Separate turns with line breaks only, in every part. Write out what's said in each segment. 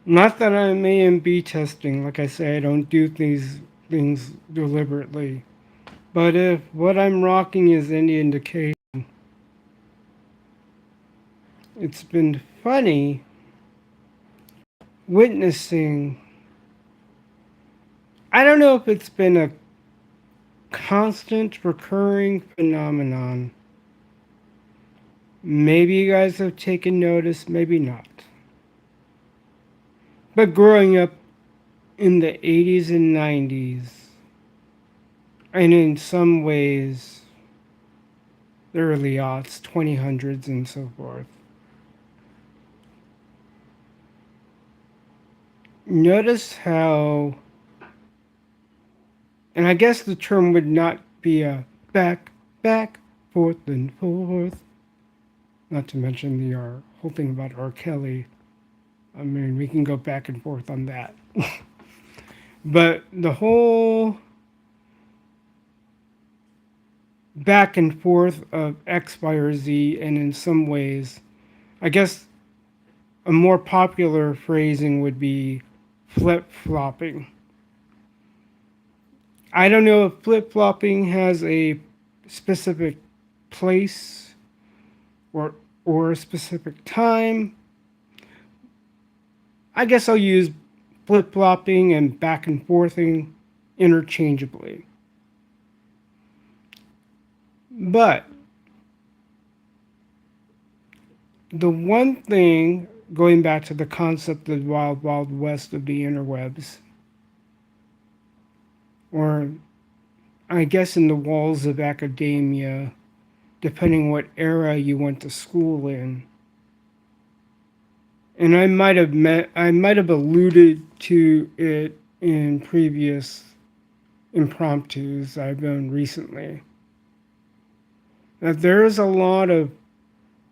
Not that I'm A and B testing. Like I say, I don't do these things deliberately. But if what I'm rocking is any indication, it's been funny witnessing. I don't know if it's been a constant recurring phenomenon. Maybe you guys have taken notice, maybe not. But growing up in the 80s and 90s, and in some ways, the early aughts, 2000s, and so forth, notice how, and I guess the term would not be a back, forth, and forth, not to mention the whole thing about R. Kelly. I mean, we can go back and forth on that. But the whole back and forth of X, Y, or Z, and in some ways, I guess a more popular phrasing would be flip flopping. I don't know if flip flopping has a specific place or a specific time. I guess I'll use flip flopping and back and forthing interchangeably. But the one thing, going back to the concept of the wild, wild west of the interwebs, or I guess in the walls of academia, depending what era you went to school in. And I might have alluded to it in previous impromptus I've done recently. That there is a lot of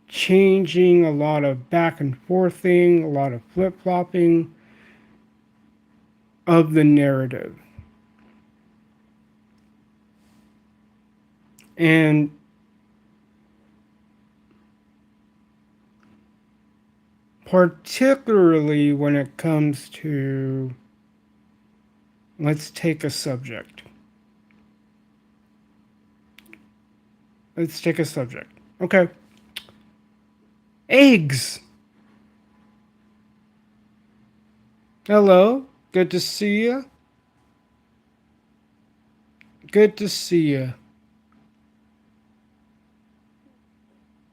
changing, a lot of back and forthing, a lot of flip flopping of the narrative. And particularly when it comes to, let's take a subject. Let's take a subject. Okay. Eggs. Hello. Good to see you. Good to see you.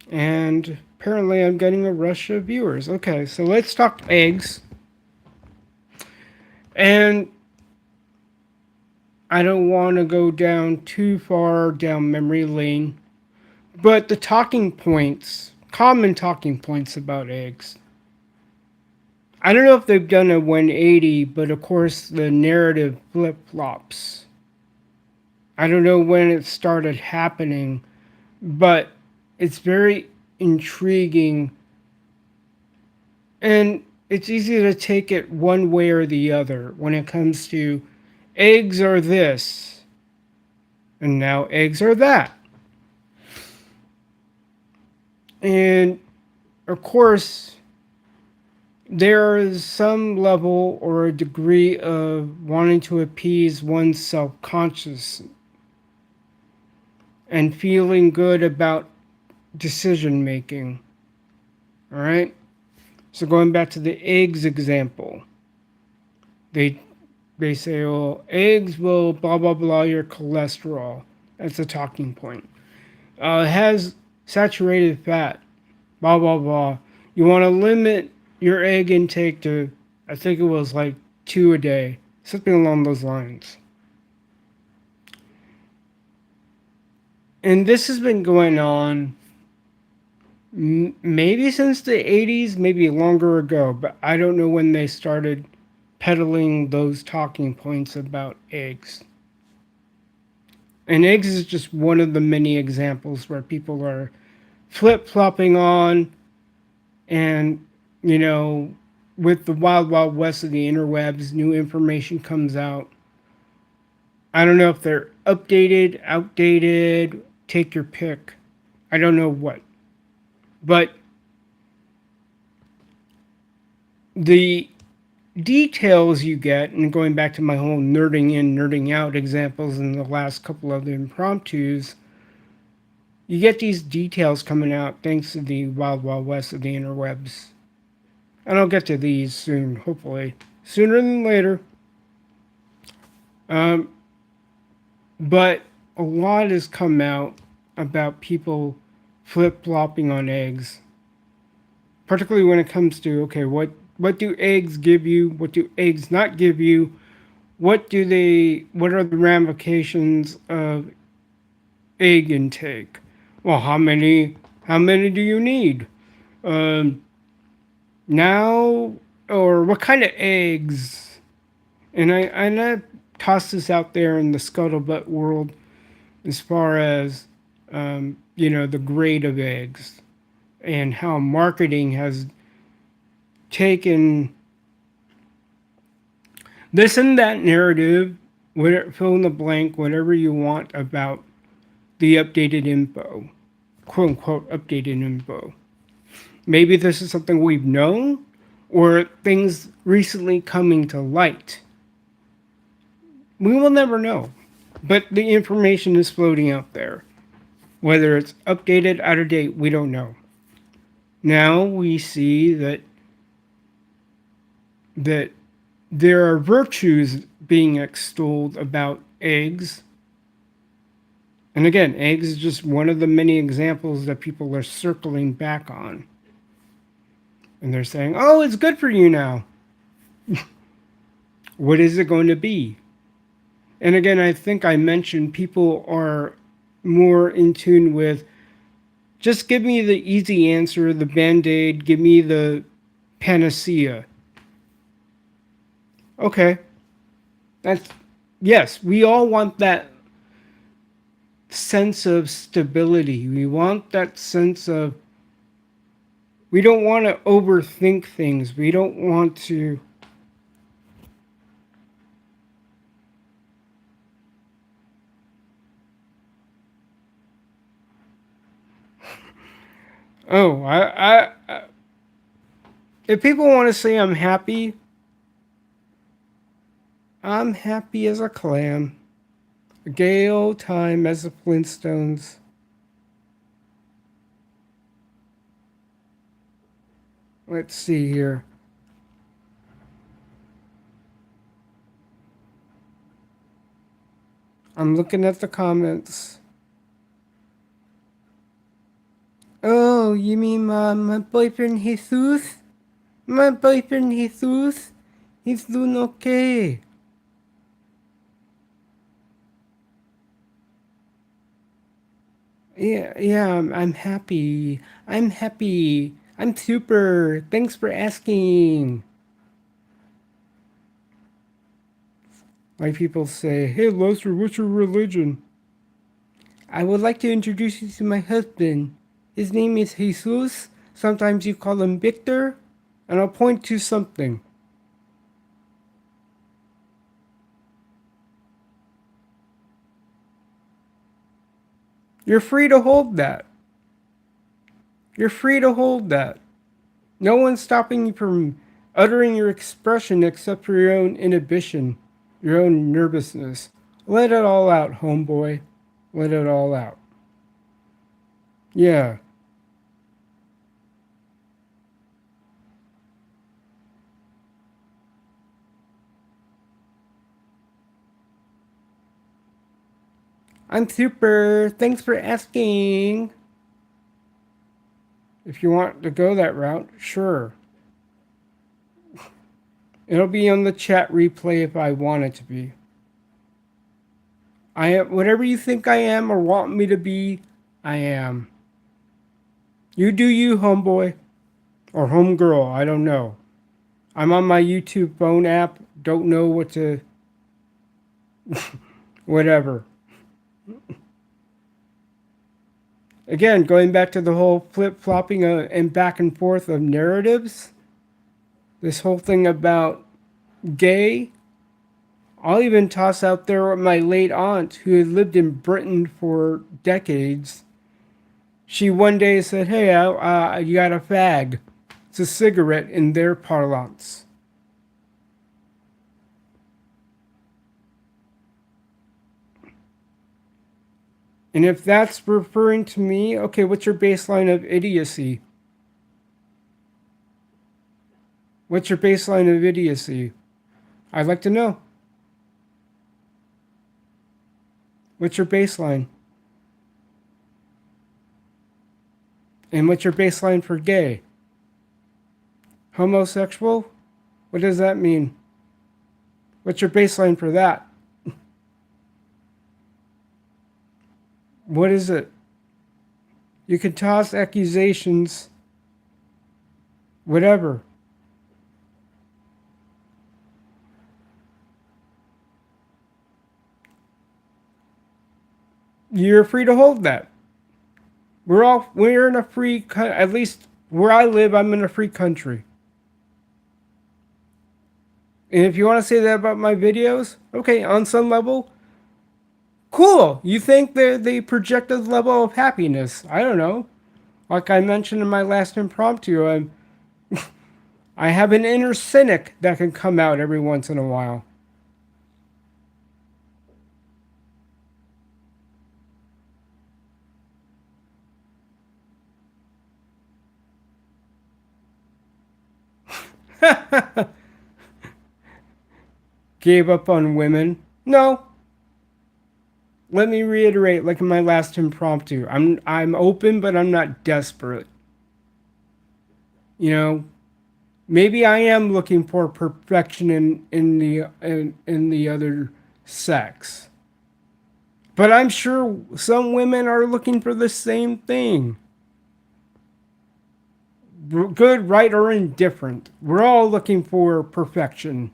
And apparently I'm getting a rush of viewers. Okay, so let's talk eggs. And I don't want to go down too far down memory lane, but the talking points, common talking points about eggs. I don't know if they've done a 180, but of course the narrative flip flops. I don't know when it started happening, but it's very intriguing, and it's easy to take it one way or the other when it comes to eggs are this and now eggs are that. And of course, there is some level or a degree of wanting to appease one's self conscious and feeling good about decision making. All right? So going back to the eggs example, they they say, "Oh, eggs will blah blah blah your cholesterol." That's a talking point. It has saturated fat, blah blah blah. You want to limit your egg intake to, I think it was like 2 a day, something along those lines. And this has been going on maybe since the 80s, maybe longer ago, but I don't know when they started peddling those talking points about eggs. And eggs is just one of the many examples where people are flip flopping on, and, you know, with the wild, wild west of the interwebs, new information comes out. I don't know if they're updated, outdated, take your pick. I don't know what. But the details you get, and going back to my whole nerding in, nerding out examples in the last couple of the impromptus, you get these details coming out thanks to the wild, wild west of the interwebs. And I'll get to these soon, hopefully. Sooner than later. Um, but a lot has come out about people flip flopping on eggs, particularly when it comes to, okay, what do eggs give you? What do eggs not give you? What are the ramifications of egg intake? Well, how many do you need? Um, now, or what kind of eggs? And I toss this out there in the scuttlebutt world as far as the grade of eggs and how marketing has taken this and that narrative, whatever, fill in the blank, whatever you want about the updated info, quote unquote updated info. Maybe this is something we've known or things recently coming to light. We will never know. But the information is floating out there. Whether it's updated, out of date, we don't know. Now we see that there are virtues being extolled about eggs. And again, eggs is just one of the many examples that people are circling back on. And they're saying, oh, it's good for you now. What is it going to be? And again, I think I mentioned people are more in tune with just give me the easy answer, the band aid, give me the panacea. Okay. That's, yes, we all want that sense of stability. We want that sense of, we don't want to overthink things. We don't want to. Oh, if people want to say I'm happy as a clam. A gay old time as the Flintstones. Let's see here. I'm looking at the comments. Oh, you mean my boyfriend Jesus? My boyfriend Jesus? He's doing okay. Yeah, I'm happy. I'm happy. I'm super. Thanks for asking. My people say, hey, Lester, what's your religion? I would like to introduce you to my husband. His name is Jesus. Sometimes you call him Victor. And I'll point to something. You're free to hold that. You're free to hold that. No one's stopping you from uttering your expression except for your own inhibition, your own nervousness. Let it all out, homeboy. Let it all out. Yeah. I'm super. Thanks for asking. If you want to go that route, sure. It'll be on the chat replay if I want it to be. I am whatever you think I am or want me to be, I am. You do you, homeboy. Or homegirl, I don't know. I'm on my YouTube phone app, don't know what to. Whatever. Again, going back to the whole flip flopping and back and forth of narratives, this whole thing about gay, I'll even toss out there my late aunt who had lived in Britain for decades. She one day said, hey, you got a fag. It's a cigarette in their parlance. And if that's referring to me, okay, what's your baseline of idiocy? What's your baseline of idiocy? I'd like to know. What's your baseline? And what's your baseline for gay? Homosexual? What does that mean? What's your baseline for that? What is it? You can toss accusations, whatever. You're free to hold that. We're in a free, at least where I live, I'm in a free country. And if you want to say that about my videos, okay, on some level, cool. You think they project a level of happiness. I don't know. Like I mentioned in my last impromptu, I have an inner cynic that can come out every once in a while. Gave up on women. No. Let me reiterate, like in my last impromptu, I'm open, but I'm not desperate. You know, maybe I am looking for perfection in the other sex, but I'm sure some women are looking for the same thing. Good, right, or indifferent. We're all looking for perfection.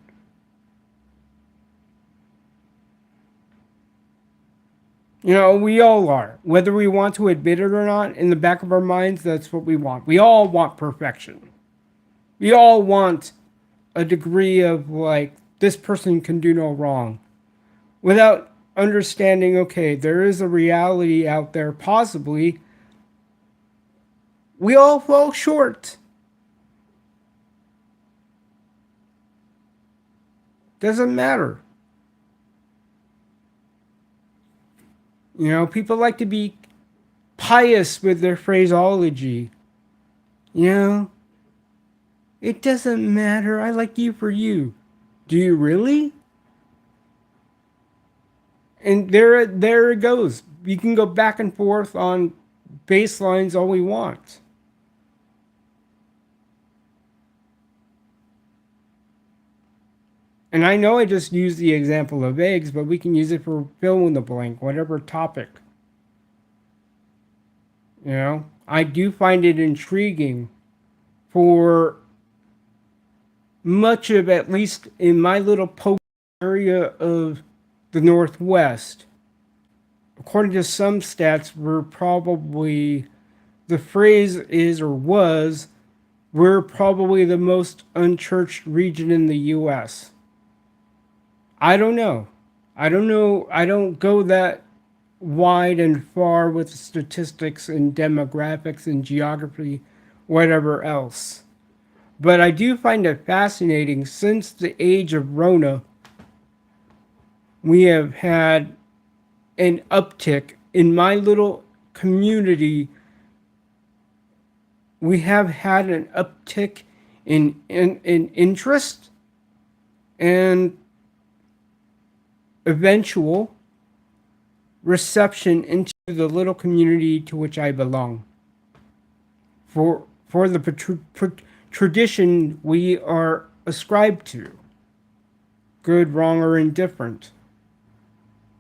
You know, we all are. Whether we want to admit it or not, in the back of our minds, that's what we want. We all want perfection. We all want a degree of, like, this person can do no wrong. Without understanding, okay, there is a reality out there, possibly. We all fall short. Doesn't matter. You know, people like to be pious with their phraseology. You know, it doesn't matter. I like you for you. Do you really? And there it goes. We can go back and forth on baselines all we want. And I know I just used the example of eggs, but we can use it for fill in the blank, whatever topic. You know, I do find it intriguing for much of, at least in my little poke area of the Northwest. According to some stats, we're probably, the phrase is or was, we're probably the most unchurched region in the U.S. I don't know. I don't know. I don't go that wide and far with statistics and demographics and geography, whatever else. But I do find it fascinating since the age of Rona, we have had an uptick in my little community. We have had an uptick in interest and eventual reception into the little community to which I belong. For the tradition we are ascribed to, good, wrong, or indifferent.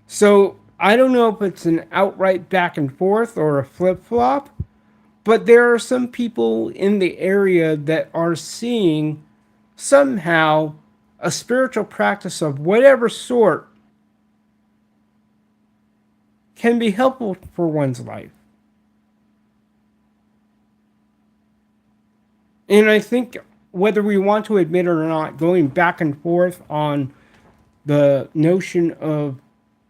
So I don't know if it's an outright back and forth or a flip flop, but there are some people in the area that are seeing somehow a spiritual practice of whatever sort can be helpful for one's life. And I think whether we want to admit it or not, going back and forth on the notion of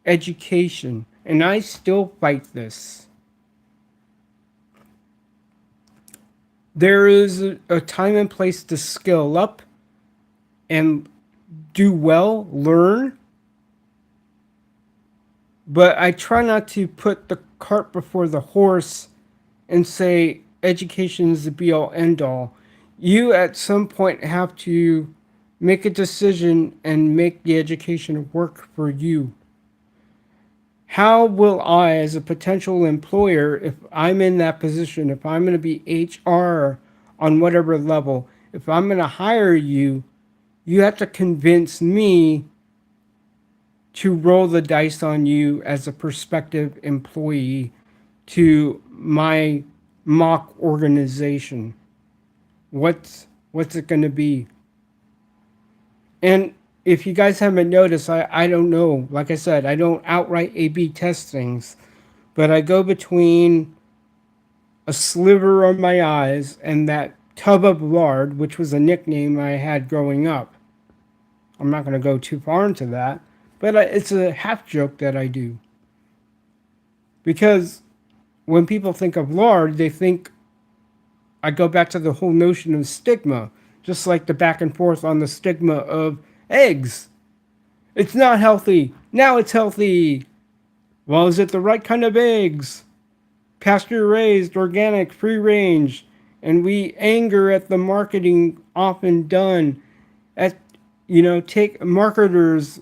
education, and I still fight this. There is a time and place to skill up and do well, learn. But I try not to put the cart before the horse and say education is the be all end all. You at some point have to make a decision and make the education work for you. How will I, as a potential employer, if I'm in that position, if I'm going to be HR on whatever level, if I'm going to hire you, you have to convince me to roll the dice on you as a prospective employee to my mock organization. What's it going to be? And if you guys haven't noticed, I don't know. Like I said, I don't outright A/B test things, but I go between a sliver of my eyes and that tub of lard, which was a nickname I had growing up. I'm not going to go too far into that, but it's a half joke that I do. Because when people think of lard, they think I go back to the whole notion of stigma, just like the back and forth on the stigma of eggs. It's not healthy. Now it's healthy. Well, is it the right kind of eggs? Pasture raised, organic, free range. And we anger at the marketing often done at, take marketers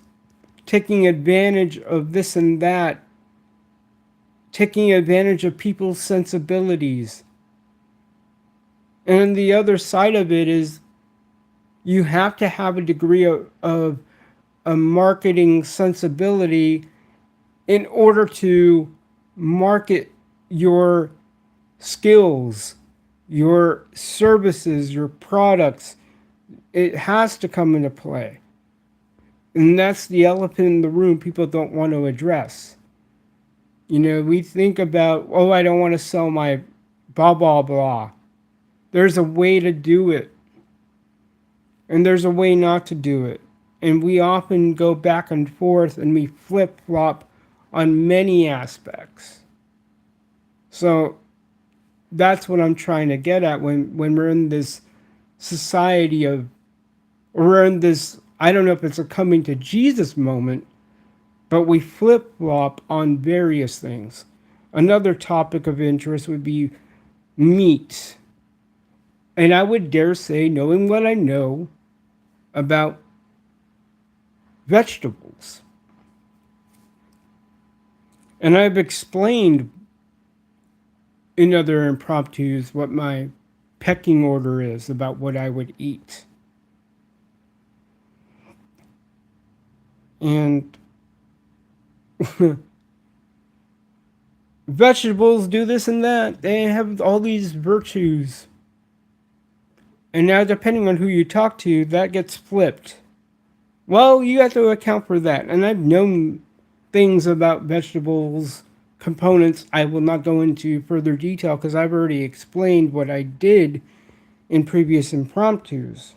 taking advantage of this and that, taking advantage of people's sensibilities. And the other side of it is you have to have a degree of a marketing sensibility in order to market your skills, your services, your products. It has to come into play. And that's the elephant in the room people don't want to address. We think about, oh, I don't want to sell my blah, blah, blah. There's a way to do it, and there's a way not to do it. And we often go back and forth and we flip flop on many aspects. So that's what I'm trying to get at when we're in this society of, or we're in this, I don't know if it's a coming to Jesus moment, but we flip flop on various things. Another topic of interest would be meat. And I would dare say, knowing what I know about vegetables, and I've explained in other impromptus what my pecking order is about what I would eat. And vegetables do this and that. They have all these virtues. And now, depending on who you talk to, that gets flipped. Well, you have to account for that. And I've known things about vegetables components. I will not go into further detail because I've already explained what I did in previous impromptus.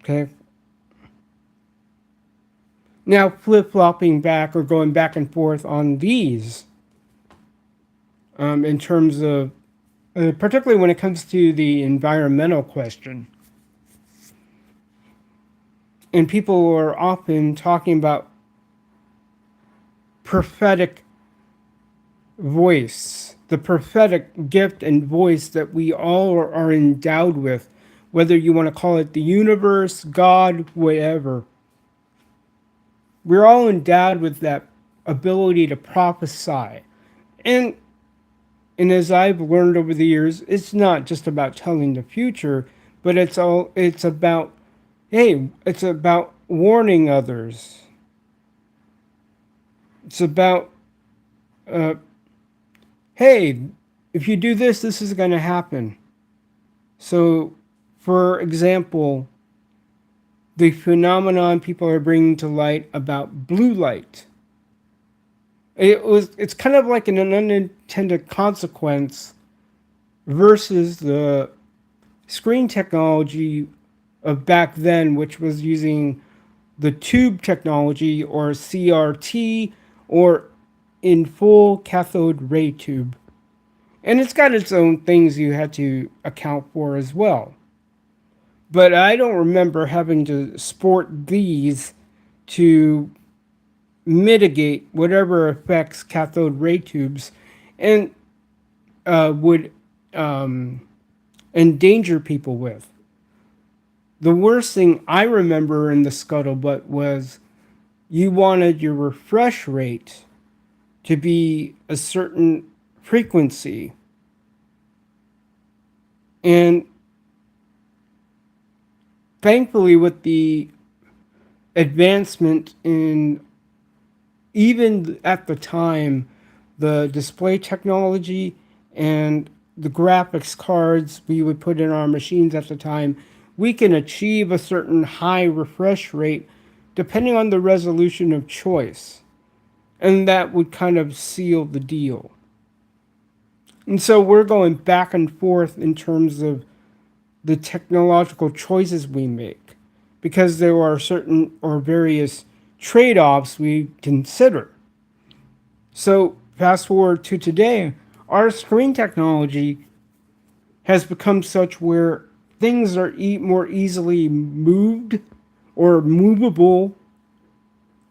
Okay. Now, flip flopping back or going back and forth on these in terms of, particularly when it comes to the environmental question. And people are often talking about prophetic voice, the prophetic gift and voice that we all are endowed with, whether you want to call it the universe, God, whatever. We're all endowed with that ability to prophesy. And as I've learned over the years, it's not just about telling the future, but it's about, hey, it's about warning others. It's about, hey, if you do this, this is going to happen. So, for example, the phenomenon people are bringing to light about blue light. It's kind of like an unintended consequence versus the screen technology of back then, which was using the tube technology or CRT or in full cathode ray tube. And it's got its own things you had to account for as well. But I don't remember having to sport these to mitigate whatever effects cathode ray tubes and would endanger people with. The worst thing I remember in the scuttlebutt was you wanted your refresh rate to be a certain frequency. And thankfully, with the advancement in, even at the time, the display technology and the graphics cards we would put in our machines at the time, we can achieve a certain high refresh rate depending on the resolution of choice. And that would kind of seal the deal. And so we're going back and forth in terms of the technological choices we make because there are certain or various trade offs we consider. So, fast forward to today, our screen technology has become such where things are more easily moved or movable,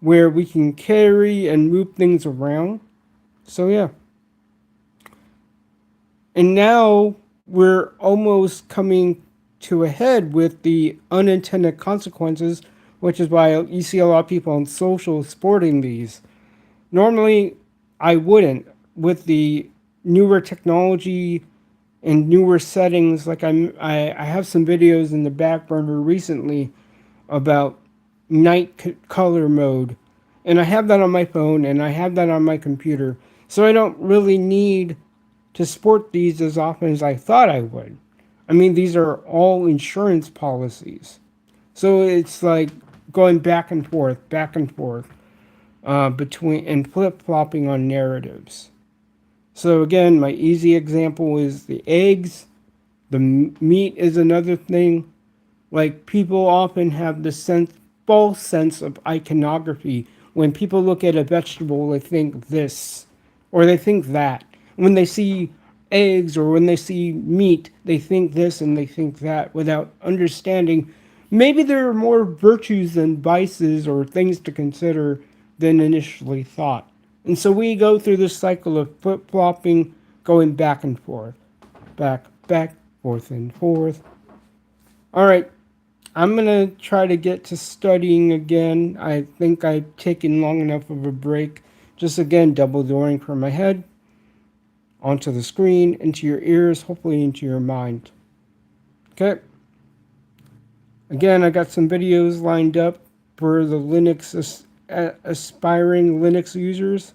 where we can carry and move things around. So, yeah. And now we're almost coming to a head with the unintended consequences, which is why you see a lot of people on social sporting these. Normally, I wouldn't. With the newer technology and newer settings, like I have some videos in the back burner recently about color mode, and I have that on my phone and I have that on my computer, so I don't really need to sport these as often as I thought I would. I mean, these are all insurance policies. So it's like going back and forth between and flip flopping on narratives. So again, my easy example is the eggs. The meat is another thing. Like people often have the false sense of iconography. When people look at a vegetable, they think this or they think that. When they see eggs or when they see meat, they think this and they think that without understanding. Maybe there are more virtues than vices or things to consider than initially thought. And so we go through this cycle of flip flopping, going back and forth, back, forth and forth. All right, I'm gonna try to get to studying again. I think I've taken long enough of a break. Just again, double dooring from my head onto the screen, into your ears, hopefully into your mind. Okay. Again, I got some videos lined up for the aspiring Linux users.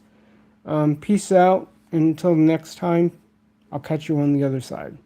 Peace out. And until next time, I'll catch you on the other side.